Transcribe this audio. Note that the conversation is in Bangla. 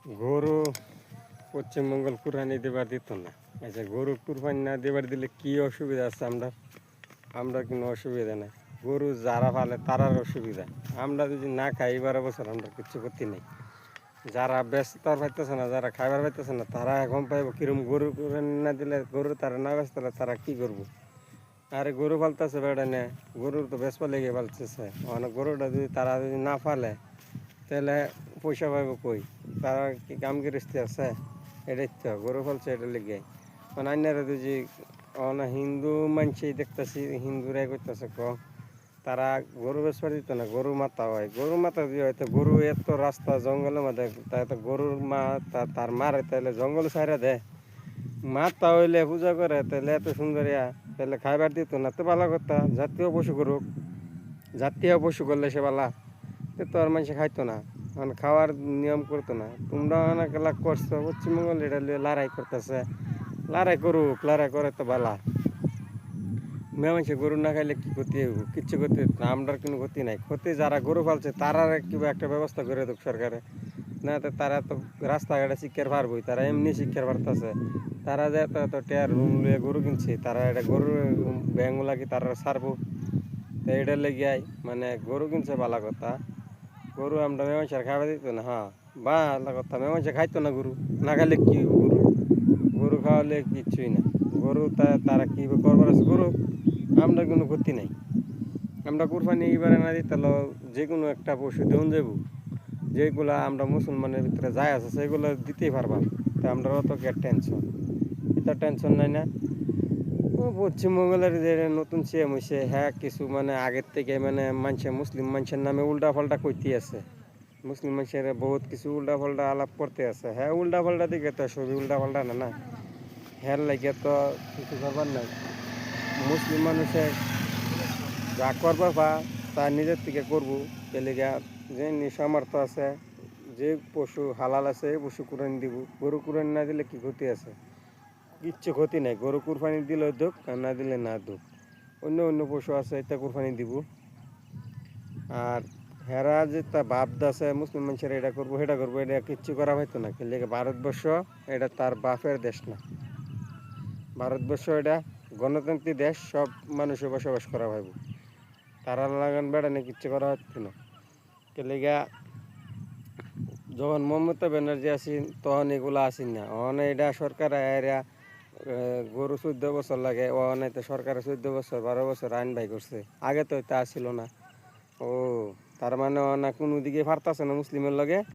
গরু পশ্চিমবঙ্গল কুরবানি দেবার দিত না। আচ্ছা, গরু কুরবানি না দেবার দিলে কি অসুবিধা আছে? আমরা কোনো অসুবিধা নাই। গরু যারা পালে তারার অসুবিধা। আমরা যদি না খাই 12 বছর আমরা কিচ্ছু করতে নেই। যারা ব্যস্ত পাইতেছে না, যারা খাইবার পাইতেছে না, তারা এখন পাইব কিরম। গরু কুরবানি না দিলে, গরু তারা না বেচতে তারা কি করবো? আরে গরু পালতেছে বেড়া নে, গরুর তো বেচপা লেগে পালতেছে। মানে গরুটা যদি তারা যদি না পালে তাহলে পয়সা পাইব কই? তারা কি কাম গৃহস্থী আছে? এটাই তো গরু ফলছে, এটা লেগে মানে অন্যরা যদি হিন্দু মানুষই দেখতেছি, হিন্দুরাই করতেছে তারা গরু বেচপা দিত না, গরু মাথা হয়। গরু মাথা দিয়ে হয়তো গরু এত রাস্তা জঙ্গলের মধ্যে, তাই তো গরুর মা তার মারে তাহলে জঙ্গল ছাইরা দেয়। মাথা হইলে পূজা করে তাহলে এত সুন্দরিয়া, তাহলে খাইবার দিত না তো ভালো কথা। জাতীয় পশু করুক, জাতীয় পশু করলে সে বালা, তো আর মানুষ খাইতো না, মানে খাওয়ার নিয়ম করতো না। তোমরা অনেক লাভ করছো, পশ্চিমবঙ্গ এটা লড়াই করতেছে। লড়াই করুক, লড়াই করে তো বালা। মেয়ে মানুষে গরু না খাইলে কি ক্ষতি হইব? কিচ্ছু ক্ষতি হতো না, আমরা কোনো ক্ষতি নাই। ক্ষতি যারা গরু পালছে তারা কিবা একটা ব্যবস্থা করে দেখ সরকারে। না তো তারা তো রাস্তাঘাটে শিক্ষার পারবই, তারা এমনি শিক্ষার পারতেছে। তারা যে এত এত টেয়ার রুম লিয়ে গরু কিনছে, তারা এটা গরুর ব্যাংগুলা কি তারা সারবো? তো এটার লেগে মানে গরু কিনছে ভালো কথা। গরু আমরা মেমাংসার খাওয়া দিত না, হ্যাঁ ভালো কথা। মেমাংসা খাইতো না গরু, না খাইলে কি হইব? গরু গরু খাওয়ালে কিচ্ছুই না। গরু তারা কি করবার আছে গরু, আমরা কোনো ক্ষতি নাই। আমরা কুরবানি এবারে না দিতে যে কোনো একটা পশু দেন যাব, যেগুলা আমরা মুসলমানের ভিতরে যায় আছে সেগুলো দিতেই পারবাম। তা আমরা অত কে টেনশন, এটা টেনশন নাই না। পশ্চিমবঙ্গের যে নতুন সিএম হয়েছে, হ্যাঁ কিছু মানে আগের থেকে মানে মানুষের মুসলিম মানুষের নামে উল্টা পাল্টা কইতে আছে। মুসলিম মানুষের বহুত কিছু উল্টা পাল্টা আলাপ করতে আছে। হ্যাঁ উল্টা পাল্টা দিকে তো সবই উল্টা পাল্টা না না, হ্যাঁ লাগে তো কিছু করবার নাই। মুসলিম মানুষের যা করবার তা নিজের থেকে করবো। এলিগা যে সামর্থ্য আছে, যে পশু হালাল আছে এই পশু কুরবানি দিব। গরু কুরবানি না দিলে কি ক্ষতি আছে? কিচ্ছু ক্ষতি নাই। গরু কুরবানি দিলে দুঃখ, আর না দিলে না দুঃখ। অন্য অন্য পশু আছে এটা কুরবানি দিব। আর হেরা যে তা বাপ দাসে মুসলিম মানুষের এটা করবো সেটা করবো, এটা কিচ্ছু করা হয়তো না। কিন্তু ভারতবর্ষ এটা তার বাপের দেশ না। ভারতবর্ষ এটা গণতান্ত্রিক দেশ, সব মানুষের বসবাস করা ভাইব। তারা লাগান বেড়ানে কিচ্ছু করা হচ্ছে না। কেলিগা যখন মমতা ব্যানার্জি আসিন তখন এগুলো আসিন না। অন এটা সরকার এরা গরু 14 বছর লাগে, অনেক সরকারে 14 বছর 12 বছর আইন বাই করছে। আগে তো এটা আসছিল না। ও তার মানে না কোনো দিকে পারতাছে না মুসলিমের লগে।